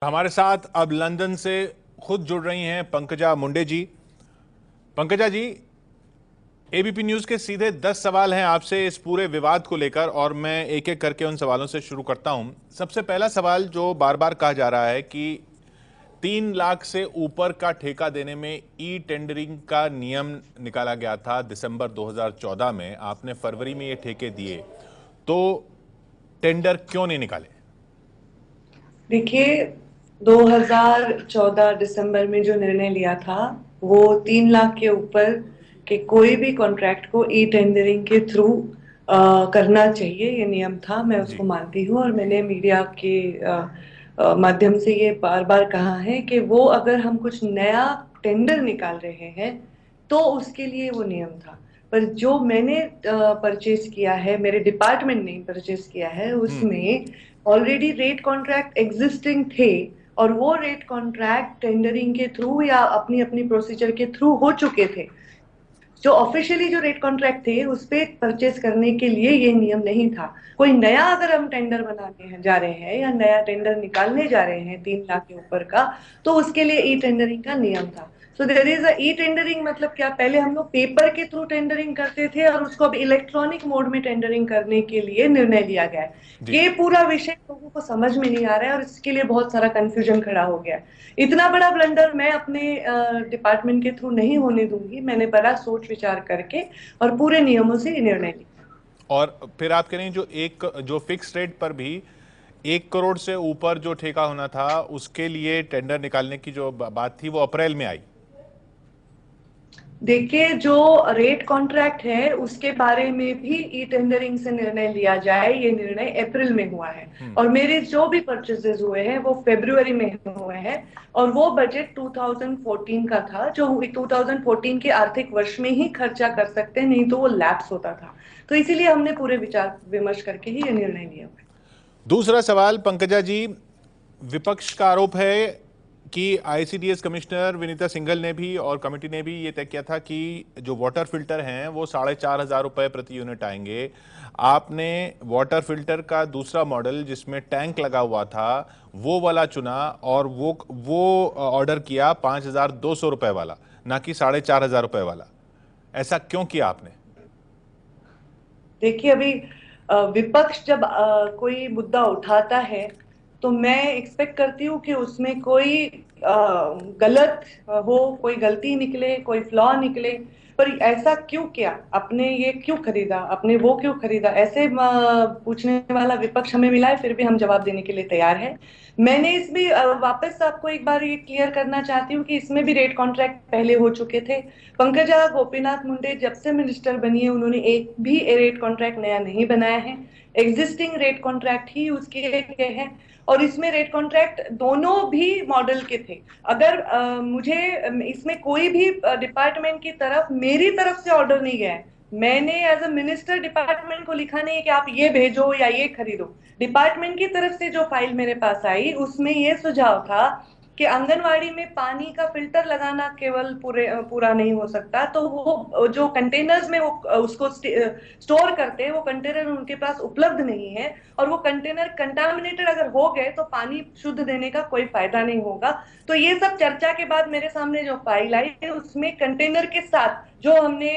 हमारे साथ अब लंदन से खुद जुड़ रही हैं पंकजा मुंडे जी। पंकजा जी, एबीपी न्यूज के सीधे 10 सवाल हैं आपसे इस पूरे विवाद को लेकर और मैं एक एक करके उन सवालों से शुरू करता हूं। सबसे पहला सवाल जो बार बार कहा जा रहा है कि 3 लाख से ऊपर का ठेका देने में ई टेंडरिंग का नियम निकाला गया था दिसंबर 2014 में। आपने फरवरी में ये ठेके दिए, तो टेंडर क्यों नहीं निकाले? देखिए, 2014 दिसंबर में जो निर्णय लिया था वो 3 लाख के ऊपर के कोई भी कॉन्ट्रैक्ट को ई टेंडरिंग के थ्रू करना चाहिए, ये नियम था। मैं जी। उसको मानती हूँ और मैंने मीडिया के माध्यम से ये बार बार कहा है कि वो अगर हम कुछ नया टेंडर निकाल रहे हैं तो उसके लिए वो नियम था। पर जो मैंने परचेज किया है, मेरे डिपार्टमेंट ने परचेज किया है, हम्म। उसमें ऑलरेडी रेट कॉन्ट्रैक्ट एग्जिस्टिंग थे और वो रेट कॉन्ट्रैक्ट टेंडरिंग के थ्रू या अपनी अपनी प्रोसीजर के थ्रू हो चुके थे। जो ऑफिशियली जो रेट कॉन्ट्रैक्ट थे उस पे परचेस करने के लिए ये नियम नहीं था। कोई नया अगर हम टेंडर बनाने हैं जा रहे हैं या नया टेंडर निकालने जा रहे हैं 3 लाख के ऊपर का, तो उसके लिए ई टेंडरिंग का नियम था। So there is a e tendering. मतलब क्या, पहले हम लोग पेपर के थ्रू टेंडरिंग करते थे और उसको अब इलेक्ट्रॉनिक मोड में टेंडरिंग करने के लिए निर्णय लिया गया है। जी। ये पूरा विषय लोगों को समझ में नहीं आ रहा है और इसके लिए बहुत सारा कंफ्यूजन खड़ा हो गया है। इतना बड़ा ब्लंडर मैं अपने डिपार्टमेंट के थ्रू नहीं होने दूंगी। मैंने बड़ा सोच विचार करके और पूरे नियमों से ये निर्णय लिया। और फिर आप कह रहे हैं जो फिक्स रेट पर भी 1 करोड़ से ऊपर जो ठेका होना था उसके लिए टेंडर निकालने की जो बात थी वो अप्रैल में आई। देखिए, जो रेट कॉन्ट्रैक्ट है उसके बारे में भी ई टेंडरिंग से निर्णय लिया जाए, ये निर्णय अप्रैल में हुआ है। हम्म। और मेरे जो भी परचेजेस हुए हैं वो फरवरी में हुए हैं। और वो बजट 2014 का था, जो 2014 के आर्थिक वर्ष में ही खर्चा कर सकते हैं, नहीं तो वो लैप्स होता था। तो इसीलिए हमने पूरे विचार विमर्श करके ही ये निर्णय लिया हुआ है। दूसरा सवाल पंकजा जी, विपक्ष का आरोप है कि आईसीडीएस कमिश्नर विनीता सिंघल ने भी और कमेटी ने भी ये तय किया था कि जो वाटर फिल्टर हैं वो 4,500 रुपये प्रति यूनिट आएंगे। आपने वाटर फिल्टर का दूसरा मॉडल जिसमें टैंक लगा हुआ था वो वाला चुना और वो ऑर्डर किया 5,200 रुपये वाला, ना कि 4,500 रुपये वाला। ऐसा क्यों किया आपने? देखिए, अभी विपक्ष जब कोई मुद्दा उठाता है तो मैं एक्सपेक्ट करती हूँ कि उसमें कोई गलत हो, कोई गलती निकले, कोई फ्लॉ निकले। पर ऐसा क्यों किया, आपने ये क्यों खरीदा, आपने वो क्यों खरीदा, ऐसे पूछने वाला विपक्ष हमें मिला है, फिर भी हम जवाब देने के लिए तैयार हैं। मैंने इसमें वापस आपको एक बार ये क्लियर करना चाहती हूँ कि इसमें भी रेट कॉन्ट्रैक्ट पहले हो चुके थे। पंकजा गोपीनाथ मुंडे जब से मिनिस्टर बनी है उन्होंने एक भी रेट कॉन्ट्रैक्ट नया नहीं बनाया है। एग्जिस्टिंग रेट कॉन्ट्रैक्ट ही उसके है। और इसमें रेट कॉन्ट्रैक्ट दोनों भी मॉडल के थे। अगर मुझे इसमें कोई भी डिपार्टमेंट की तरफ मेरी तरफ से ऑर्डर नहीं गया है। मैंने एज अ मिनिस्टर डिपार्टमेंट को लिखा नहीं है कि आप ये भेजो या ये खरीदो। डिपार्टमेंट की तरफ से जो फाइल मेरे पास आई उसमें ये सुझाव था कि आंगनवाड़ी में पानी का फिल्टर लगाना केवल पूरा नहीं हो सकता, तो वो जो कंटेनर्स में वो उसको स्टोर करते हैं वो कंटेनर उनके पास उपलब्ध नहीं है। और वो कंटेनर कंटामिनेटेड अगर हो गए तो पानी शुद्ध देने का कोई फायदा नहीं होगा। तो ये सब चर्चा के बाद मेरे सामने जो फाइल आई है उसमें कंटेनर के साथ जो हमने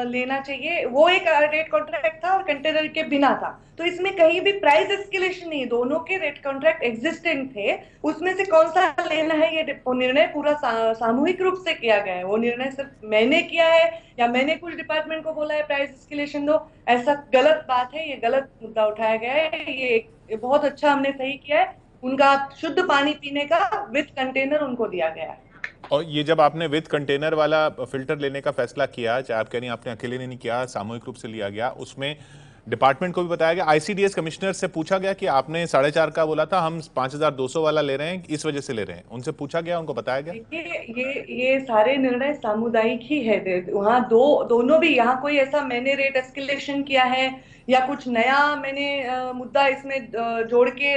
लेना चाहिए वो एक रेट कॉन्ट्रैक्ट था और कंटेनर के बिना था। तो इसमें कहीं भी प्राइस एस्केलेशन नहीं, दोनों के रेट कॉन्ट्रैक्ट एग्जिस्टिंग थे। उसमें से कौन सा लेना है ये निर्णय पूरा सामूहिक रूप से किया गया है। वो निर्णय सिर्फ मैंने किया है या मैंने कुछ डिपार्टमेंट को बोला है प्राइस एस्केलेशन दो, ऐसा गलत बात है। ये गलत मुद्दा उठाया गया है। ये बहुत अच्छा हमने सही किया है। उनका शुद्ध पानी पीने का विथ कंटेनर उनको दिया गया है। और ये जब आपने विद कंटेनर वाला फिल्टर लेने का फैसला किया, चाहे आप कह रही हैं आपने अकेले ने नहीं किया, सामूहिक रूप से लिया गया, उसमें डिपार्टमेंट को भी बताया गया, आईसीडीएस कमिश्नर से पूछा गया कि आपने 4,500 का बोला था, हम 5,200 वाला ले रहे हैं, इस वजह से ले रहे हैं, उनसे पूछा गया, उनको बताया गया? देखिए, ये सारे निर्णय सामुदायिक ही है। वहाँ दोनों भी, यहाँ कोई ऐसा मैंने रेट एस्केलेशन किया है या कुछ नया मैंने मुद्दा इसमें जोड़ के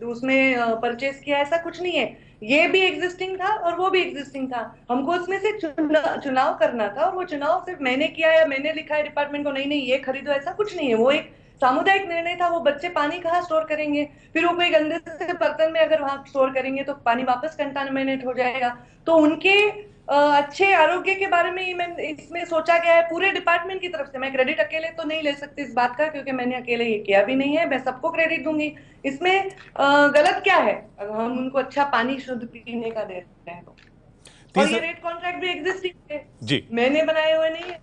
उसमें परचेस किया, ऐसा कुछ नहीं है। ये भी एग्जिस्टिंग था और वो भी एग्जिस्टिंग था। हमको उसमें से चुनाव करना था और वो चुनाव सिर्फ मैंने किया या मैंने लिखा है डिपार्टमेंट को नहीं नहीं ये खरीदो, ऐसा कुछ नहीं है। वो एक सामुदायिक निर्णय था। वो बच्चे पानी कहाँ स्टोर करेंगे? फिर वो कोई गंदे से बर्तन में अगर वहां स्टोर करेंगे तो पानी वापस कंटामिनेट हो जाएगा। तो उनके अच्छे आरोग्य के बारे में ही मैं इसमें सोचा गया है पूरे डिपार्टमेंट की तरफ से। मैं क्रेडिट अकेले तो नहीं ले सकती इस बात का, क्योंकि मैंने अकेले ये किया भी नहीं है। मैं सबको क्रेडिट दूंगी। इसमें गलत क्या है अगर हम उनको अच्छा पानी शुद्ध पीने का दे रहे हैं तो? और ये तीसरा रेट कॉन्ट्रैक्ट भी एग्जिस्टिंग है, जी, मैंने बनाए हुए नहीं है।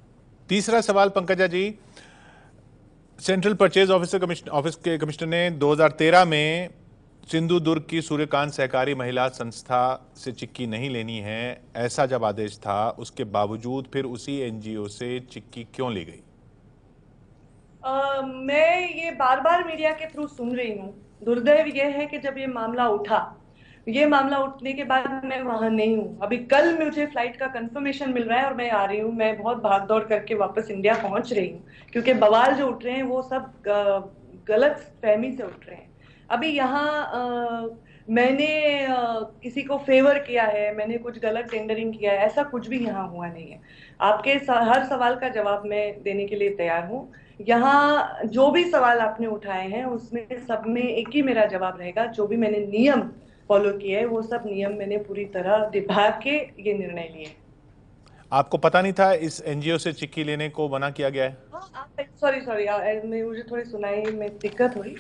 तीसरा सवाल पंकजा जी, सेंट्रल परचेज ऑफिस के कमिश्नर ने 2013 में सिंधु दुर्ग की सूर्यकांत सहकारी महिला संस्था से चिक्की नहीं लेनी है, ऐसा जब आदेश था, उसके बावजूद फिर उसी एनजीओ से चिक्की क्यों ली गई? मैं ये बार बार मीडिया के थ्रू सुन रही हूँ। दुर्दैव ये है कि जब ये मामला उठने के बाद मैं वहां नहीं हूँ। अभी कल मुझे फ्लाइट का कंफर्मेशन मिल रहा है और मैं आ रही हूँ। मैं बहुत भाग दौड़ करके वापस इंडिया पहुंच रही हूँ, क्योंकि बवाल जो उठ रहे हैं वो सब गलत फहमी से उठ रहे हैं। अभी यहाँ मैंने किसी को फेवर किया है, मैंने कुछ गलत टेंडरिंग किया है, ऐसा कुछ भी यहाँ हुआ नहीं है। आपके हर सवाल का जवाब मैं देने के लिए तैयार हूँ। यहाँ जो भी सवाल आपने उठाए हैं उसमें सब में एक ही मेरा जवाब रहेगा। जो भी मैंने नियम फॉलो किए हैं वो सब नियम मैंने पूरी तरह निभा के ये निर्णय लिए। आपको पता नहीं था इस एनजीओ से चिक्की लेने को मना किया गया है? सॉरी सॉरी, मुझे थोड़ी सुनाई में दिक्कत हुई।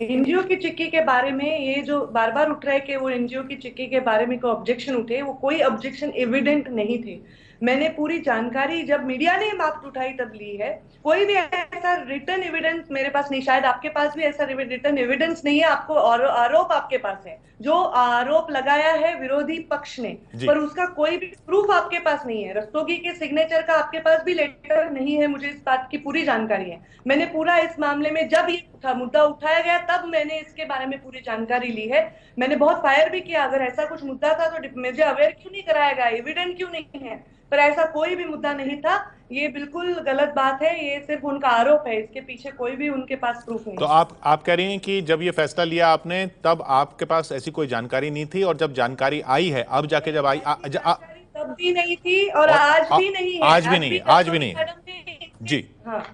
एनजीओ की चिक्की के बारे में ये जो बार बार उठ रहा है कि वो एनजीओ की चिक्की के बारे में कोई ऑब्जेक्शन उठे, वो कोई ऑब्जेक्शन एविडेंट नहीं थे। मैंने पूरी जानकारी जब मीडिया ने बात उठाई तब ली है। कोई भी ऐसा रिटर्न एविडेंस मेरे पास नहीं, शायद आपके पास भी ऐसा रिटर्न एविडेंस नहीं है। आपको आरोप आपके पास है, जो आरोप लगाया है विरोधी पक्ष ने, जी, पर उसका कोई भी प्रूफ आपके पास नहीं है। रस्तोगी के सिग्नेचर का आपके पास भी लेटर नहीं है। मुझे इस बात की पूरी जानकारी है। मैंने पूरा इस मामले में जब ये मुद्दा उठाया गया तब मैंने इसके बारे में पूरी जानकारी ली है। मैंने बहुत फायर भी किया, अगर ऐसा कुछ मुद्दा था तो मुझे अवेयर क्यों नहीं कराया गया, एविडेंट क्यों नहीं है? पर ऐसा कोई भी मुद्दा नहीं था। ये बिल्कुल गलत बात है, ये सिर्फ उनका आरोप है, इसके पीछे कोई भी उनके पास प्रूफ नहीं तो है। आप कह रही हैं कि जब ये फैसला लिया आपने तब आपके पास ऐसी कोई जानकारी नहीं थी, और जब जानकारी आई है, अब जाके जब आई ऐसी जानकारी तब भी नहीं थी और और आज भी नहीं है। आज भी आज नहीं भी है, आज भी रस्तोगी नहीं है। मैडम ने जी, हाँ,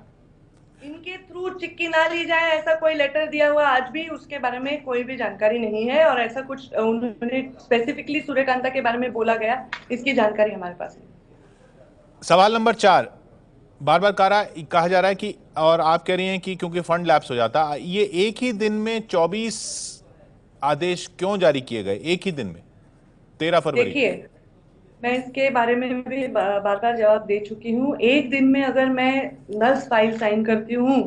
इनके थ्रू चिक्की ना ली जाए ऐसा कोई लेटर दिया हुआ आज भी उसके बारे में कोई भी जानकारी नहीं है। और ऐसा कुछ उन्होंने स्पेसिफिकली सूर्यकांता के बारे में बोला गया, इसकी जानकारी हमारे पास नहीं। सवाल नंबर 4, बार बार कहा जा रहा है कि, और आप कह रही हैं कि क्योंकि फंड लैप्स हो जाता, ये एक ही दिन में 24 आदेश क्यों जारी किए गए एक ही दिन में, 13 फरवरी को? देखिए, मैं इसके बारे में भी बार बार जवाब दे चुकी हूँ। एक दिन में अगर मैं 10 फाइल साइन करती हूँ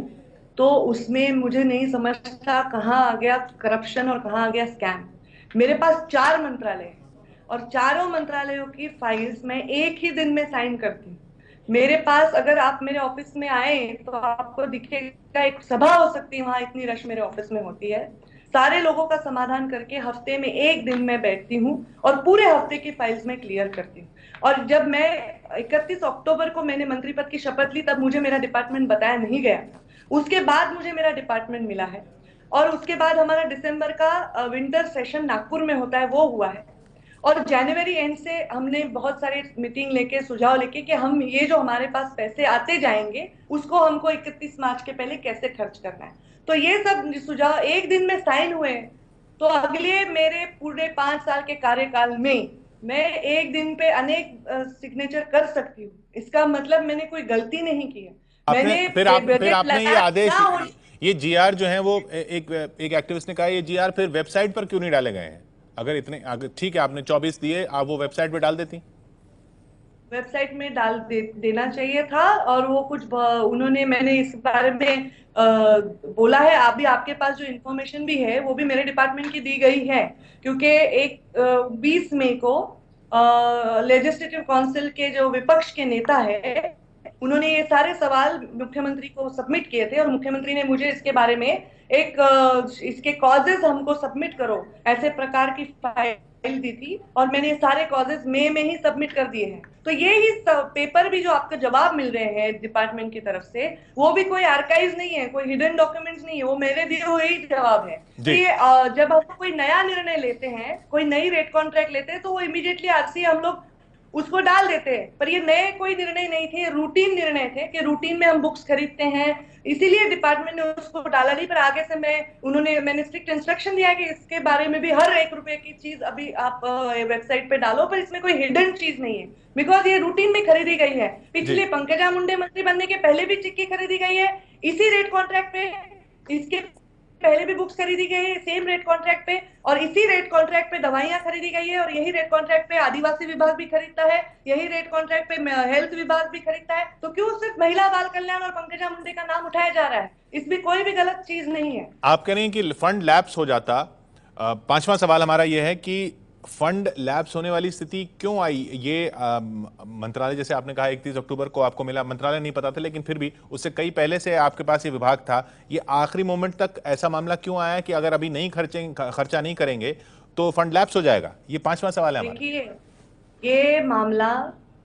तो उसमें मुझे नहीं समझता कहाँ आ गया करप्शन और कहाँ आ गया स्कैम। मेरे पास 4 मंत्रालय हैं और चारों मंत्रालयों की फाइल्स मैं एक ही दिन में साइन करती हूँ। मेरे पास, अगर आप मेरे ऑफिस में आए तो आपको दिखेगा एक सभा हो सकती है वहां, इतनी रश मेरे ऑफिस में होती है। सारे लोगों का समाधान करके हफ्ते में एक दिन मैं बैठती हूँ और पूरे हफ्ते की फाइल्स में क्लियर करती हूँ। और जब मैं 31 अक्टूबर को मैंने मंत्री पद की शपथ ली तब मुझे मेरा डिपार्टमेंट बताया नहीं गया था। उसके बाद मुझे मेरा डिपार्टमेंट मिला है और उसके बाद हमारा दिसंबर का विंटर सेशन नागपुर में होता है, वो हुआ है। और जनवरी एंड से हमने बहुत सारे मीटिंग लेके सुझाव लेके कि हम ये जो हमारे पास पैसे आते जाएंगे उसको हमको 31 मार्च के पहले कैसे खर्च करना है। तो ये सब सुझाव एक दिन में साइन हुए। तो अगले मेरे पूरे 5 साल के कार्यकाल में मैं एक दिन पे अनेक सिग्नेचर कर सकती हूँ। इसका मतलब मैंने कोई गलती नहीं की है। आपने मैंने फिर बजट आपने ये लगाया आदेश, ना हो। ये जीआर जो है वो एक एक्टिविस्ट ने कहा, ये जीआर फिर वेबसाइट पर क्यों नहीं डाले गए हैं? अगर इतने ठीक है आपने 24 दिए, आप वो वेबसाइट पे डाल देती। वेबसाइट में देना चाहिए था। और वो कुछ उन्होंने, मैंने इस बारे में बोला है। अभी आपके पास जो इन्फॉर्मेशन भी है वो भी मेरे डिपार्टमेंट की दी गई है, क्योंकि 20 मई को लेजिस्लेटिव काउंसिल के जो विपक्ष के नेता है उन्होंने ये सारे सवाल मुख्यमंत्री को सबमिट किए थे और मुख्यमंत्री ने मुझे इसके बारे में एक इसके कॉजेज हमको सबमिट करो ऐसे प्रकार की फाइल दी थी और मैंने सारे कॉजेज मई में ही सबमिट कर दिए हैं। तो ये ही पेपर भी जो आपको जवाब मिल रहे हैं डिपार्टमेंट की तरफ से, वो भी कोई आर्काइव नहीं है, कोई हिडन डॉक्यूमेंट्स नहीं है, वो मेरे दिए हुए ही जवाब है। तो ये जब हम कोई नया निर्णय लेते हैं, कोई नई रेट कॉन्ट्रैक्ट लेते हैं तो वो इमीडिएटली आरसी हम लोग उसको डाल देते हैं। पर ये नए कोई निर्णय नहीं थे, ये रूटीन निर्णय थे कि रूटीन में हम बुक्स खरीदते हैं, इसीलिए डिपार्टमेंट ने उसको डाला नहीं। पर आगे से मैंने स्ट्रिक्ट इंस्ट्रक्शन दिया कि इसके बारे में भी हर 1 रुपए की चीज अभी आप वेबसाइट पे डालो, पर इसमें कोई हिडन चीज नहीं है, बिकॉज ये रूटीन में खरीदी गई है। जी। पिछले पंकजा मुंडे मंत्री बनने के पहले भी चिक्की खरीदी गई है इसी रेट कॉन्ट्रैक्ट पे, इसके पहले भी बुक्स खरीदी गई है सेम रेट कॉन्ट्रैक्ट पे, और इसी रेट कॉन्ट्रैक्ट पे दवाइयां खरीदी गई है, और यही रेट कॉन्ट्रैक्ट पे आदिवासी विभाग भी खरीदता है, यही रेट कॉन्ट्रैक्ट पे हेल्थ विभाग भी खरीदता है। तो क्यों सिर्फ महिला बाल कल्याण और पंकजा मुंडे का नाम उठाया जा रहा है? इसमें कोई भी गलत चीज नहीं है। आप कह रहे हैं कि फंड लैप्स हो जाता। पांचवा सवाल हमारा यह है कि फंड लैप्स होने वाली स्थिति क्यों आई? ये मंत्रालय, जैसे आपने कहा 31 अक्टूबर को आपको मिला, मंत्रालय नहीं पता था, लेकिन फिर भी उससे कई पहले से आपके पास ये विभाग था। ये आखिरी मोमेंट तक ऐसा मामला क्यों आया कि अगर अभी नहीं खर्चा नहीं करेंगे तो फंड लैप्स हो जाएगा? ये पांचवा सवाल है हमारा। देखिए, ये मामला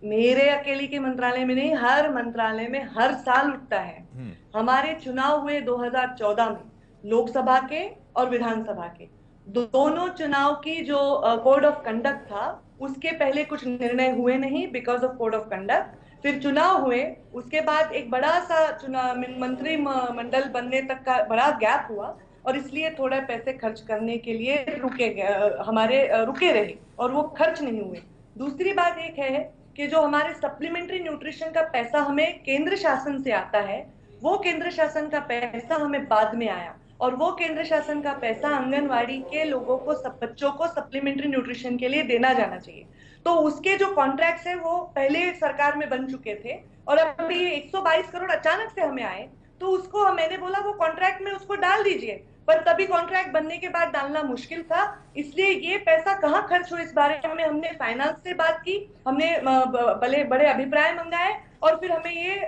मेरे अकेले के मंत्रालय में नहीं, हर मंत्रालय में हर साल उठता है। हमारे चुनाव हुए 2014 में, लोकसभा के और विधानसभा के दोनों चुनाव की जो कोड ऑफ कंडक्ट था, उसके पहले कुछ निर्णय हुए नहीं because of code of conduct. फिर चुनाव हुए, उसके बाद एक बड़ा सा चुनाव मंत्री मंडल बनने तक का बड़ा गैप हुआ, और इसलिए थोड़ा पैसे खर्च करने के लिए रुके रहे, और वो खर्च नहीं हुए। दूसरी बात एक है कि जो हमारे सप्लीमेंट्री न्यूट्रिशन का पैसा हमें केंद्र शासन से आता है, वो केंद्र शासन का पैसा हमें बाद में आया, और वो केंद्र शासन का पैसा आंगनवाड़ी के लोगों को, सब बच्चों को सप्लीमेंट्री न्यूट्रिशन के लिए देना जाना चाहिए। तो उसके जो कॉन्ट्रैक्ट्स है वो पहले सरकार में बन चुके थे, और अभी 122 करोड़ अचानक से हमें आए, तो उसको मैंने बोला वो कॉन्ट्रैक्ट में उसको डाल दीजिए, पर तभी कॉन्ट्रैक्ट बनने के बाद डालना मुश्किल था, इसलिए ये पैसा कहाँ खर्च हो इस बारे में हमने फाइनेंस से बात की, हमने बड़े बड़े अभिप्राय मंगाए, और फिर हमें ये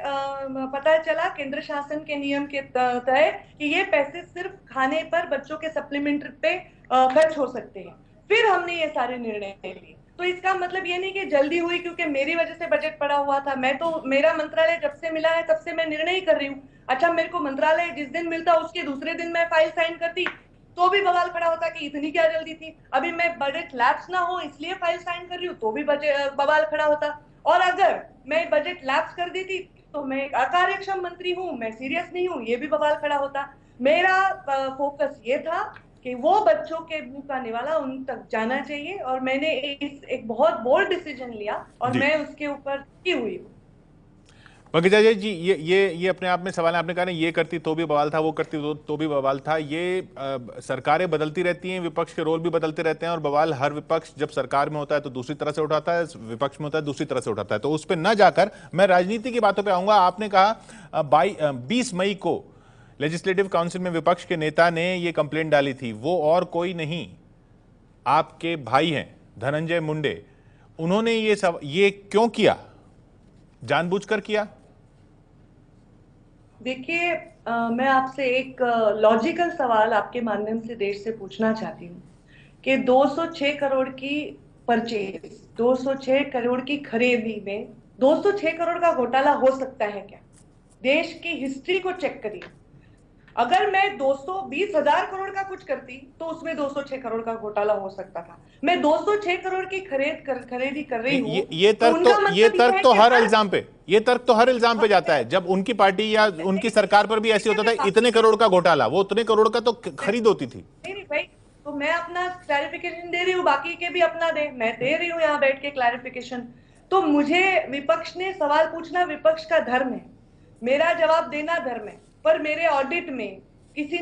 पता चला केंद्र शासन के नियम के तहत कि ये पैसे सिर्फ खाने पर, बच्चों के सप्लीमेंट्री पे खर्च हो सकते हैं। फिर हमने ये सारे निर्णय लिए। तो इसका मतलब ये नहीं कि जल्दी हुई क्योंकि मेरी वजह से बजट पड़ा हुआ था। मैं तो, मेरा मंत्रालय जब से मिला है तब से मैं निर्णय ही कर रही हूँ। अच्छा, मेरे को मंत्रालय जिस दिन मिलता उसके दूसरे दिन मैं फाइल साइन करती तो भी बवाल खड़ा होता कि इतनी क्या जल्दी थी। अभी मैं बजट लैप्स ना हो इसलिए फाइल साइन कर रही हूँ तो भी बवाल खड़ा होता। और अगर मैं बजट लैप्स कर दी थी तो मैं एक अकार्यक्षम मंत्री हूँ, मैं सीरियस नहीं हूँ, ये भी बवाल खड़ा होता। मेरा फोकस ये था कि वो बच्चों के मुंह का निवाला उन तक जाना चाहिए, और मैंने एक बहुत बोल्ड डिसीजन लिया, और जी। मैं उसके ऊपर की हुई हूँ। पंकजा जी, ये अपने आप में सवाल है। आपने कहा ना ये करती तो भी बवाल था, वो करती तो भी बवाल था। ये सरकारें बदलती रहती हैं, विपक्ष के रोल भी बदलते रहते हैं, और बवाल हर विपक्ष जब सरकार में होता है तो दूसरी तरह से उठाता है, विपक्ष में होता है दूसरी तरह से उठाता है। तो उस पर न जाकर मैं राजनीति की बातों पर आऊंगा। आपने कहा 20 मई को लेजिस्लेटिव काउंसिल में विपक्ष के नेता ने ये कंप्लेंट डाली थी, वो और कोई नहीं, आपके भाई हैं धनंजय मुंडे। उन्होंने ये क्यों किया? जानबूझकर किया? देखिए, मैं आपसे एक लॉजिकल सवाल आपके माध्यम से देश से पूछना चाहती हूँ कि 206 करोड़ की परचेज, 206 करोड़ की खरीदी में 206 करोड़ का घोटाला हो सकता है क्या? देश की हिस्ट्री को चेक करिए। अगर मैं 220,000 करोड़ का कुछ करती तो उसमें 206 करोड़ का घोटाला हो सकता था। मैं 206 करोड़ की खरीदी कर रही हूँ, ये तो तर्क उनका तो ये मतलब ये तर्क है तो कि हर इल्जाम पे ये तर्क तो हर इल्जाम पे जाता है। जब उनकी पार्टी या उनकी सरकार पर भी ऐसे होता था, इतने करोड़ का घोटाला, वो उतने करोड़ का तो खरीद होती थी। नहीं भाई, तो मैं अपना क्लैरिफिकेशन दे रही हूँ, बाकी के भी अपना दे, मैं दे रही हूँ यहाँ बैठ के क्लैरिफिकेशन। तो मुझे विपक्ष ने सवाल पूछना विपक्ष का धर्म है, मेरा जवाब देना धर्म है। पर मेरे ऑडिट में किसी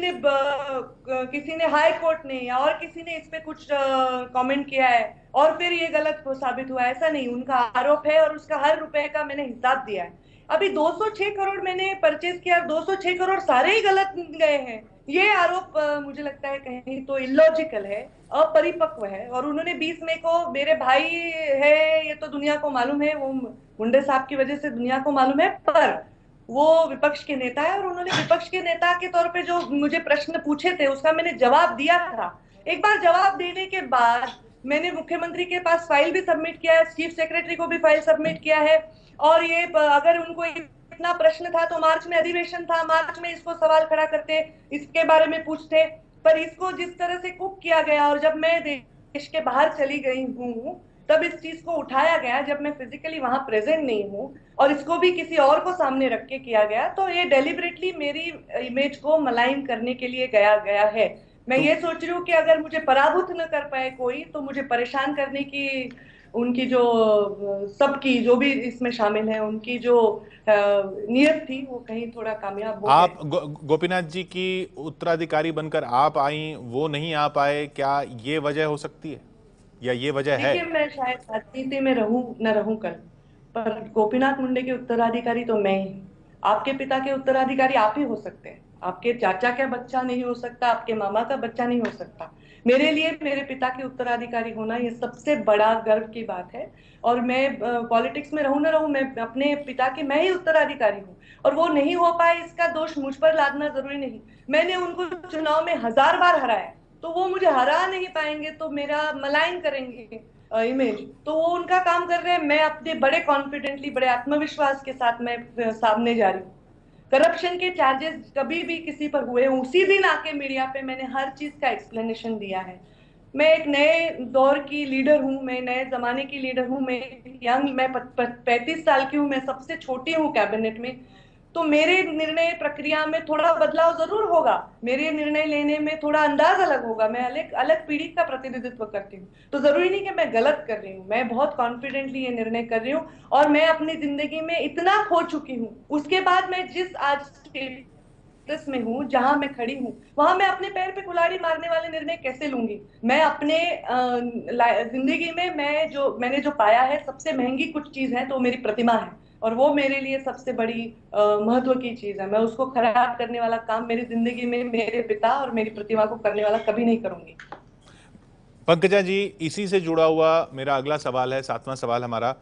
ने हाई कोर्ट ने या और किसी ने इस पे कुछ कमेंट किया है और फिर ये गलत साबित हुआ, ऐसा नहीं। उनका आरोप है और उसका हर रुपए का मैंने हिसाब दिया है। अभी 206 करोड़ मैंने परचेज किया, 206 करोड़ सारे ही गलत गए हैं, ये आरोप मुझे लगता है कहीं तो इलॉजिकल है, अपरिपक्व है। और उन्होंने 20 मई को, मेरे भाई है ये तो दुनिया को मालूम है, वो मुंडे साहब की वजह से दुनिया को मालूम है, पर वो विपक्ष के नेता है और उन्होंने विपक्ष के नेता के तौर पे जो मुझे प्रश्न पूछे थे उसका मैंने जवाब दिया था। एक बार जवाब देने के बाद मैंने मुख्यमंत्री के पास फाइल भी सबमिट किया है, चीफ सेक्रेटरी को भी फाइल सबमिट किया है। और ये अगर उनको इतना प्रश्न था तो मार्च में अधिवेशन था, मार्च में इसको सवाल खड़ा करते, इसके बारे में पूछते। पर इसको जिस तरह से कुक किया गया, और जब मैं देश के बाहर चली गई हूँ तब इस चीज को उठाया गया जब मैं फिजिकली वहां प्रेजेंट नहीं हूँ, और इसको भी किसी और को सामने रख के किया गया, तो ये डेलिबरेटली मेरी इमेज को मलाइन करने के लिए गया गया है। मैं तो ये सोच रही हूँ कि अगर मुझे पराभूत न कर पाए कोई, तो मुझे परेशान करने की उनकी जो सबकी जो भी इसमें शामिल है उनकी जो नियत थी, वो कहीं थोड़ा कामयाब हो गए। आप गोपीनाथ जी की उत्तराधिकारी बनकर आप आई, वो नहीं आ पाए, क्या ये वजह हो सकती है या ये वजह है? देखिए, मैं शायद राजनीति में रहूं न रहूं कल, पर गोपीनाथ मुंडे के उत्तराधिकारी तो मैं ही हूँ। आपके पिता के उत्तराधिकारी आप ही हो सकते हैं, आपके चाचा का बच्चा नहीं हो सकता, आपके मामा का बच्चा नहीं हो सकता। मेरे लिए मेरे पिता के उत्तराधिकारी होना ये सबसे बड़ा गर्व की बात है। और मैं पॉलिटिक्स में रहूं न रहूं, मैं अपने पिता के मैं ही उत्तराधिकारी हूँ। और वो नहीं हो पाए इसका दोष मुझ पर लादना जरूरी नहीं। मैंने उनको चुनाव में 1000 बार हराया, तो वो मुझे हरा नहीं पाएंगे तो मेरा मलाइन करेंगे इमेज, तो वो उनका काम कर रहे हैं। मैं अपने बड़े कॉन्फिडेंटली, बड़े आत्मविश्वास के साथ मैं सामने जा रही हूँ। करप्शन के चार्जेस कभी भी किसी पर हुए, उसी दिन आके मीडिया पे मैंने हर चीज का एक्सप्लेनेशन दिया है। मैं एक नए दौर की लीडर हूँ, मैं नए जमाने की लीडर हूँ, मैं यंग, मैं 35 साल की हूँ, मैं सबसे छोटी हूँ कैबिनेट में। तो मेरे निर्णय प्रक्रिया में थोड़ा बदलाव जरूर होगा, मेरे निर्णय लेने में थोड़ा अंदाज अलग होगा, मैं अलग अलग पीढ़ी का प्रतिनिधित्व करती हूँ, तो जरूरी नहीं कि मैं गलत कर रही हूँ, मैं बहुत कॉन्फिडेंटली ये निर्णय कर रही हूँ। और मैं अपनी जिंदगी में इतना खो चुकी हूँ, उसके बाद मैं जिस आज स्टेटस में हूँ, जहां मैं खड़ी हूँ, वहां मैं अपने पैर पे कुल्हाड़ी मारने वाले निर्णय कैसे लूंगी? मैं अपने जिंदगी में मैंने जो पाया है, सबसे महंगी कुछ चीज है तो मेरी प्रतिमा है। और वो मेरे लिए सबसे बड़ी महत्व की चीज है। मैं उसको खराब करने वाला काम मेरी जिंदगी में मेरे पिता और मेरी प्रतिमा को करने वाला कभी नहीं करूंगी। पंकजा जी, इसी से जुड़ा हुआ मेरा अगला सवाल है, सातवां सवाल हमारा।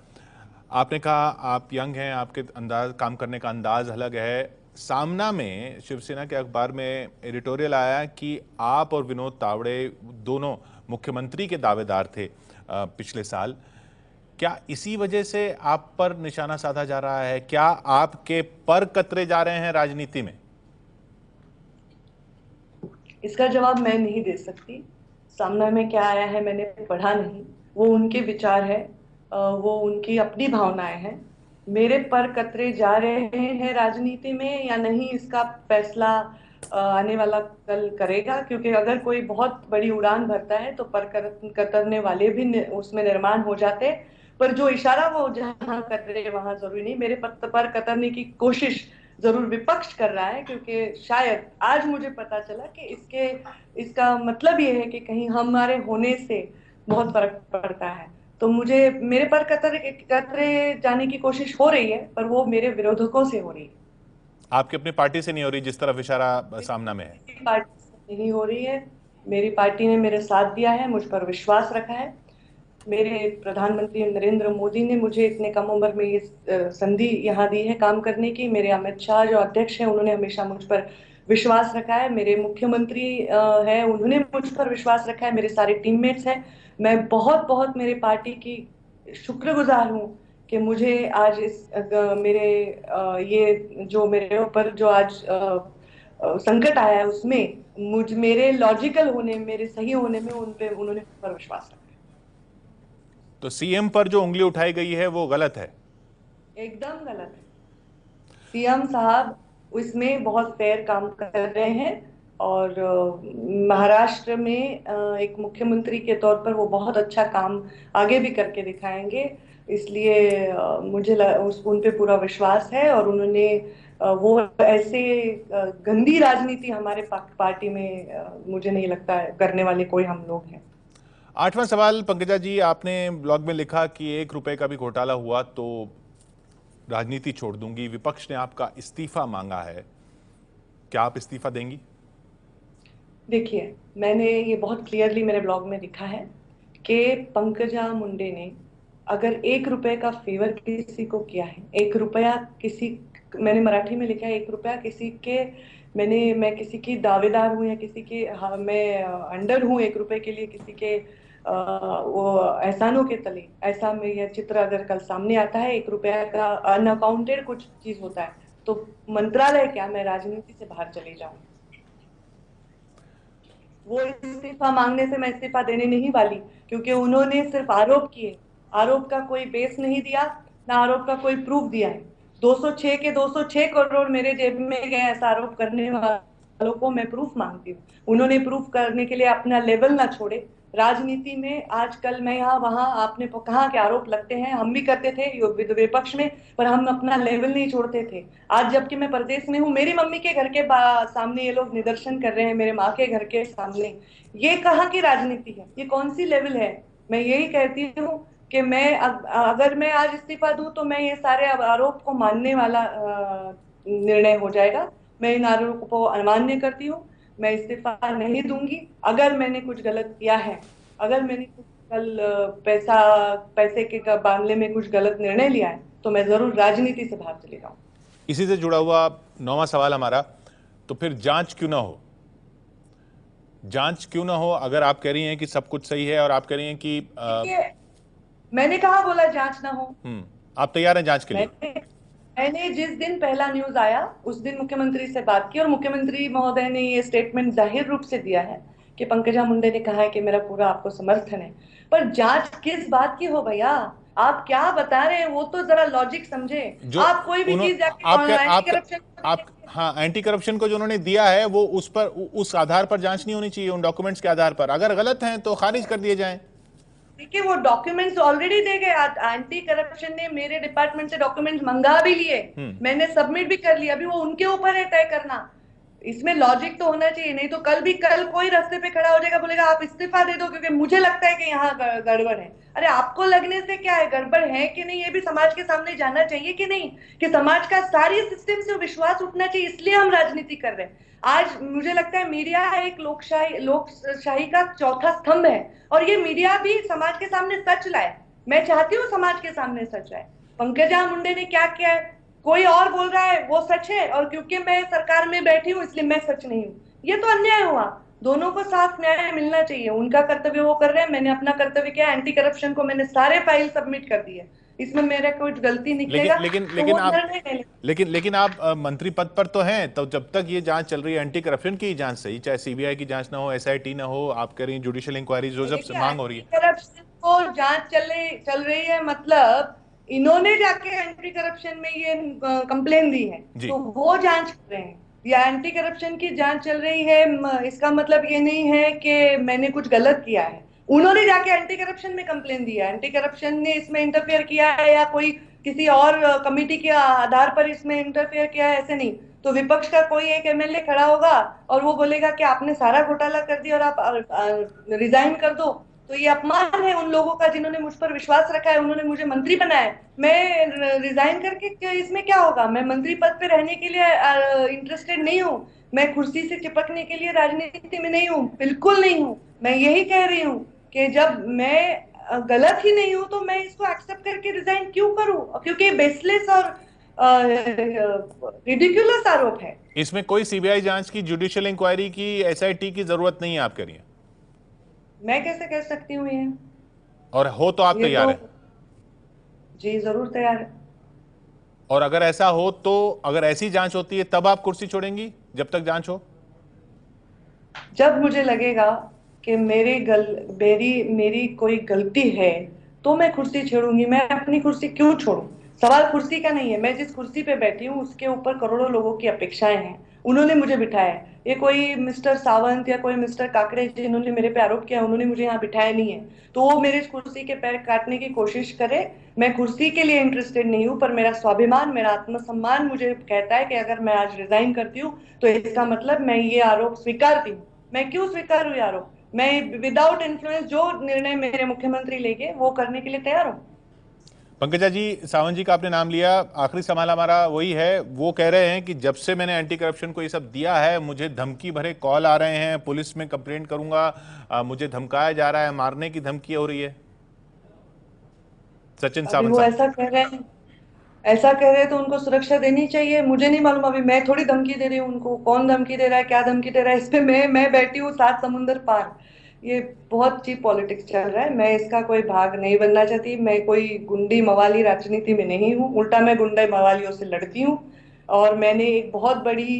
आपने कहा आप यंग हैं, आपके अंदाज, काम करने का अंदाज अलग है। सामना में शिवसेना के अखबार में एडिटोरियल आया कि आप और विनोद तावड़े दोनों मुख्यमंत्री के दावेदार थे पिछले साल। क्या इसी वजह से आप पर निशाना साधा जा रहा है? क्या आपके पर कतरे जा रहे हैं राजनीति में? इसका जवाब मैं नहीं दे सकती। सामना में क्या आया है मैंने पढ़ा नहीं, वो उनके विचार है, वो उनकी अपनी भावनाएं हैं। मेरे पर कतरे जा रहे हैं राजनीति में या नहीं, इसका फैसला आने वाला कल करेगा। क्योंकि अगर कोई बहुत बड़ी उड़ान भरता है तो पर कतरने वाले भी उसमें निर्माण हो जाते। पर जो इशारा वो जहां कर रहे हैं वहां जरूरी नहीं। मेरे पर कतरने की कोशिश जरूर विपक्ष कर रहा है, क्योंकि शायद आज मुझे पता चला कि इसका मतलब ये है कि कहीं हमारे होने से बहुत फर्क पड़ता है। तो मुझे मेरे पर कतरे जाने की कोशिश हो रही है, पर वो मेरे विरोधकों से हो रही है। आपकी अपनी पार्टी से नहीं हो रही, जिस तरफ इशारा सामना में है? मेरी पार्टी से नहीं हो रही है। मेरी पार्टी ने मेरे साथ दिया है, मुझ पर विश्वास रखा है। मेरे प्रधानमंत्री नरेंद्र मोदी ने मुझे इतने कम उम्र में ये संधि यहाँ दी है काम करने की। मेरे अमित शाह जो अध्यक्ष हैं, उन्होंने हमेशा मुझ पर विश्वास रखा है। मेरे मुख्यमंत्री हैं, उन्होंने मुझ पर विश्वास रखा है। मेरे सारे टीममेट्स हैं। मैं बहुत बहुत मेरे पार्टी की शुक्रगुजार हूँ कि मुझे आज मेरे ये जो मेरे ऊपर जो आज संकट आया है, उसमें मेरे लॉजिकल होने, मेरे सही होने में उन्होंने मुझ पर विश्वास रखा। तो सीएम पर जो उंगली उठाई गई है वो गलत है? एकदम गलत है। सीएम साहब इसमें बहुत फेयर काम कर रहे हैं। और महाराष्ट्र में एक मुख्यमंत्री के तौर पर वो बहुत अच्छा काम आगे भी करके दिखाएंगे। इसलिए उन पे पूरा विश्वास है। और उन्होंने वो ऐसे गंदी राजनीति हमारे पार्टी में मुझे नहीं लगता है करने वाले कोई हम लोग हैं। आठवां सवाल, पंकजा जी, आपने ब्लॉग में लिखा कि 1 रुपए का भी घोटाला हुआ तो राजनीति छोड़ दूंगी। विपक्ष ने आपका इस्तीफा मांगा है, क्या आप इस्तीफा देंगी? देखिए, मैंने ये बहुत क्लियरली मेरे ब्लॉग में लिखा है कि पंकजा मुंडे ने अगर 1 रुपए का फेवर किसी को किया है, 1 रुपया किसी, मैंने मराठी में लिखा है, 1 रुपया किसी के, मैं किसी की दावेदार हूँ या किसी के, हाँ, मैं अंडर हूँ 1 रुपए के लिए किसी के वो एहसानों के तले, ऐसा में यह चित्र अगर कल सामने आता है, 1 रुपया का अनअकाउंटेड कुछ चीज होता है, तो मंत्रालय क्या, मैं राजनीति से बाहर चले जाऊं। वो इस्तीफा मांगने से मैं इस्तीफा देने नहीं वाली, क्योंकि उन्होंने सिर्फ आरोप किए, आरोप का कोई बेस नहीं दिया, ना आरोप का कोई प्रूफ दिया है। 206 के 206 करोड़ मेरे जेब में गए, ऐसा आरोप करने वालों को मैं प्रूफ मांगती हूँ। उन्होंने प्रूफ करने के लिए अपना लेवल ना छोड़े। राजनीति में आजकल मैं यहाँ वहां, आपने कहा कि आरोप लगते हैं, हम भी करते थे विपक्ष में, पर हम अपना लेवल नहीं छोड़ते थे। आज जबकि मैं प्रदेश में हूँ, मेरी मम्मी के घर के सामने ये लोग निदर्शन कर रहे हैं, मेरे माँ के घर के सामने। ये कहाँ की राजनीति है? ये कौन सी लेवल है? मैं यही कहती हूँ कि अगर मैं आज इस्तीफा दूं तो मैं ये सारे आरोप को मानने वाला निर्णय हो जाएगा। मैं इन आरोपों को अमान्य करती हूँ। मैं इस्तीफा नहीं दूंगी। अगर मैंने कुछ गलत किया है, अगर मैंने कुछ कल पैसे के मामले में कुछ गलत निर्णय लिया है, तो मैं जरूर राजनीति से बाहर चली जाऊँ। इसी से जुड़ा हुआ 9वां सवाल हमारा, तो फिर जांच क्यों ना हो? जांच क्यों ना हो? अगर आप कह रही हैं कि सब कुछ सही है और आप कह रही हैं कि देखिए, मैंने कहा बोला जांच ना हो। आप तैयार हैं जांच के लिए? मैंने मैंने जिस दिन पहला न्यूज आया उस दिन मुख्यमंत्री से बात की, और मुख्यमंत्री महोदय ने ये स्टेटमेंट जाहिर रूप से दिया है कि पंकजा मुंडे ने कहा है कि मेरा पूरा आपको समर्थन है। पर जांच किस बात की हो भैया? आप क्या बता रहे हैं वो तो जरा लॉजिक समझे। जो आप कोई भी चीज जाके एंटी करप्शन आप हाँ, एंटी करप्शन को जो उन्होंने दिया है वो उस पर, उस आधार पर जांच नहीं होनी चाहिए, उन डॉक्यूमेंट्स के आधार पर? अगर गलत हैं तो खारिज कर दिए जाएं। देखिए, वो डॉक्यूमेंट्स ऑलरेडी दे गए। एंटी करप्शन ने मेरे डिपार्टमेंट से डॉक्यूमेंट्स मंगा भी लिए, मैंने सबमिट भी कर लिया। अभी वो उनके ऊपर है तय करना। इसमें लॉजिक तो होना चाहिए, नहीं तो कल कोई रास्ते पे खड़ा हो जाएगा, बोलेगा आप इस्तीफा दे दो क्योंकि मुझे लगता है कि यहाँ गड़बड़ है। अरे आपको लगने से क्या है? गड़बड़ है कि नहीं ये भी समाज के सामने जाना चाहिए कि नहीं? कि समाज का सारी सिस्टम से विश्वास उठना चाहिए, इसलिए हम राजनीति कर रहे हैं। आज मुझे लगता है मीडिया एक लोकशाही का चौथा स्तंभ है, और ये मीडिया भी समाज के सामने सच लाए। मैं चाहती हूँ समाज के सामने सच आए। पंकजा मुंडे ने क्या किया है, कोई और बोल रहा है वो सच है, और क्योंकि मैं सरकार में बैठी हूँ इसलिए मैं सच नहीं हूँ। ये तो अन्याय हुआ। दोनों को साफ न्याय मिलना चाहिए। उनका कर्तव्य वो कर रहे हैं, मैंने अपना कर्तव्य किया। एंटी करप्शन को मैंने सारे फाइल सबमिट कर दिए। इसमें मेरा कोई गलती निकलेगा लेकिन तो लेकिन वो आप निर्णय ले। लेकिन आप मंत्री पद पर तो हैं, तो जब तक ये जांच चल रही है, एंटी करप्शन की जांच सही, चाहे सीबीआई की जांच ना हो, एसआईटी ना हो, आप कह रही हैं जुडिशियल इंक्वायरी जो जब से मांग हो रही है। करप्शन को जांच चल रही है, मतलब इन्होंने जाके एंटी करप्शन में ये कंप्लेन दी है जी। तो वो जांच कर रहे हैं, या एंटी करप्शन की जांच चल रही है। इसका मतलब ये नहीं है कि मैंने कुछ गलत किया है। उन्होंने जाके एंटी करप्शन में कंप्लेन दिया है। एंटी करप्शन ने इसमें इंटरफेयर किया है या कोई किसी और कमिटी के आधार पर इसमें इंटरफेयर किया है, ऐसे नहीं। तो विपक्ष का कोई एक एमएलए खड़ा होगा और वो बोलेगा कि आपने सारा घोटाला कर दिया और आप रिजाइन कर दो, तो ये अपमान है उन लोगों का जिन्होंने मुझ पर विश्वास रखा है, उन्होंने मुझे मंत्री बनाया है। मैं रिजाइन करके इसमें क्या होगा? मैं मंत्री पद पे रहने के लिए इंटरेस्टेड नहीं हूँ। मैं कुर्सी से चिपकने के लिए राजनीति में नहीं हूँ, बिल्कुल नहीं हूँ। मैं यही कह रही हूँ कि जब मैं गलत ही नहीं हूं तो मैं इसको एक्सेप्ट करके रिजाइन क्यों करूं? क्योंकि बेसलेस और रिडिकुलस आरोप है। इसमें कोई सीबीआई जांच की, जुडिशियल इंक्वायरी की, एसआईटी की जरूरत नहीं है आप कह रही हैं? मैं कैसे कह सकती हूँ ये? और हो तो आप तैयार हैं? जी जरूर तैयार है। और अगर ऐसा हो तो, अगर ऐसी जांच होती है तब आप कुर्सी छोड़ेंगी जब तक जांच हो? जब मुझे लगेगा कि मेरी कोई गलती है तो मैं कुर्सी छोड़ूंगी। मैं अपनी कुर्सी क्यों छोड़ूं? सवाल कुर्सी का नहीं है। मैं जिस कुर्सी पे बैठी हूँ उसके ऊपर करोड़ों लोगों की अपेक्षाएं हैं। उन्होंने मुझे बिठाया है। ये कोई मिस्टर सावंत या कोई मिस्टर काकड़े जिन्होंने मेरे पे आरोप किया, उन्होंने मुझे यहाँ बिठाया नहीं है। तो वो मेरे इस कुर्सी के पैर काटने की कोशिश करे। मैं कुर्सी के लिए इंटरेस्टेड नहीं हूँ, पर मेरा स्वाभिमान, मेरा आत्मसम्मान मुझे कहता है कि अगर मैं आज रिजाइन करती हूँ तो इसका मतलब मैं ये आरोप स्वीकारती हूँ। मैं क्यों स्वीकार हुई आरोप? मैं विदाउट इन्फ्लुएंस जो निर्णय मेरे मुख्यमंत्री लेंगे वो करने के लिए तैयार हूँ। पंकजा जी, सावंत जी का आपने नाम लिया, आखिरी सवाल हमारा वही है। वो कह रहे हैं कि जब से मैंने एंटी करप्शन को ये सब दिया है, मुझे धमकी भरे कॉल आ रहे हैं, पुलिस में कंप्लेंट करूंगा, मुझे धमकाया जा रहा है, मारने की धमकी हो रही है। सचिन अभी सावंत वो साहब। ऐसा कह रहे हैं तो उनको सुरक्षा देनी चाहिए। मुझे नहीं मालूम, अभी मैं थोड़ी धमकी दे रही हूँ उनको। कौन धमकी दे रहा है, क्या धमकी दे रहा है, इस पे मैं बैठी हूँ 7 समुंदर पार। ये बहुत चीप पॉलिटिक्स चल रहा है। मैं इसका कोई भाग नहीं बनना चाहती। मैं कोई गुंडी मवाली राजनीति में नहीं हूँ, उल्टा मैं गुंडे मवालियों से लड़ती हूँ। और मैंने एक बहुत बड़ी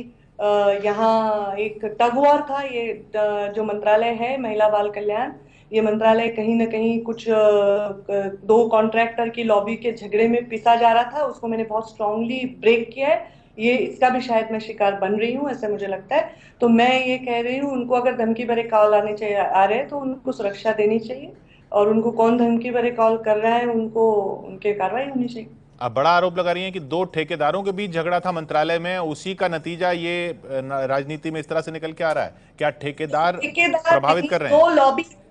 यहाँ एक टग वॉर था, ये जो मंत्रालय है महिला बाल कल्याण, ये मंत्रालय कहीं ना कहीं कुछ दो कॉन्ट्रैक्टर की लॉबी के झगड़े में पिसा जा रहा था, उसको मैंने बहुत स्ट्रांगली ब्रेक किया है। ये इसका भी शायद मैं शिकार बन रही हूँ, ऐसा मुझे लगता है। तो मैं ये कह रही हूँ, उनको अगर धमकी भरे कॉल आने चाहिए, आ रहे हैं, तो उनको सुरक्षा देनी चाहिए, और उनको कौन धमकी भरे कॉल कर रहा है उनको उनके कार्रवाई होनी चाहिए। आप बड़ा आरोप लगा रही हैं कि दो ठेकेदारों के बीच झगड़ा था मंत्रालय में, उसी का नतीजा ये राजनीति में इस तरह से निकल के आ रहा है। क्या ठेकेदार ठेकेदार प्रभावित नहीं, कर रहे हैं?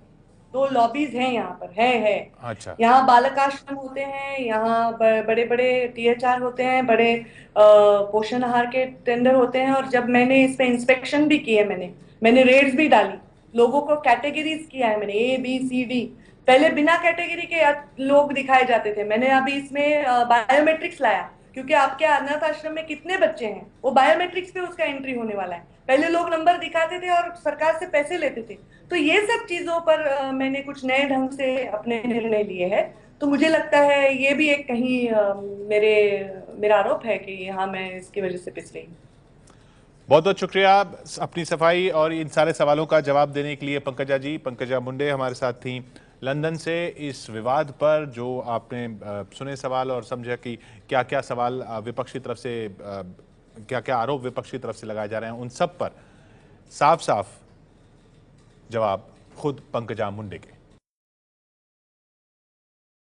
दो लॉबीज हैं यहाँ पर, है। अच्छा। यहाँ बालक आश्रम होते हैं, यहाँ बड़े बड़े टीएचआर होते हैं, बड़े पोषण आहार के टेंडर होते हैं। और जब मैंने इस पे इंस्पेक्शन भी किए, मैंने रेड्स भी डाली, लोगों को कैटेगरीज किया है मैंने, A B C D। पहले बिना कैटेगरी के लोग दिखाए जाते थे, मैंने अभी इसमें बायोमेट्रिक्स लाया, क्योंकि आपके अनाथ आश्रम में कितने बच्चे हैं वो बायोमेट्रिक्स पे उसका एंट्री होने वाला है। पहले लोग नंबर दिखाते थे और सरकार से पैसे लेते थे। तो ये सब चीजों पर मैंने कुछ नए ढंग से अपने निर्णय लिए हैं। तो मुझे लगता है ये भी एक कहीं मेरा आरोप है कि हाँ, मैं इसकी वजह से पिस रही हूँ। बहुत बहुत शुक्रिया अपनी सफाई और इन सारे सवालों का जवाब देने के लिए पंकजा जी। पंकजा मुंडे हमारे साथ थी लंदन से। इस विवाद पर जो आपने सुने सवाल और समझा कि क्या क्या सवाल विपक्षी तरफ से, क्या क्या आरोप विपक्षी तरफ से लगाए जा रहे हैं, उन सब पर साफ साफ जवाब खुद पंकजा मुंडे के।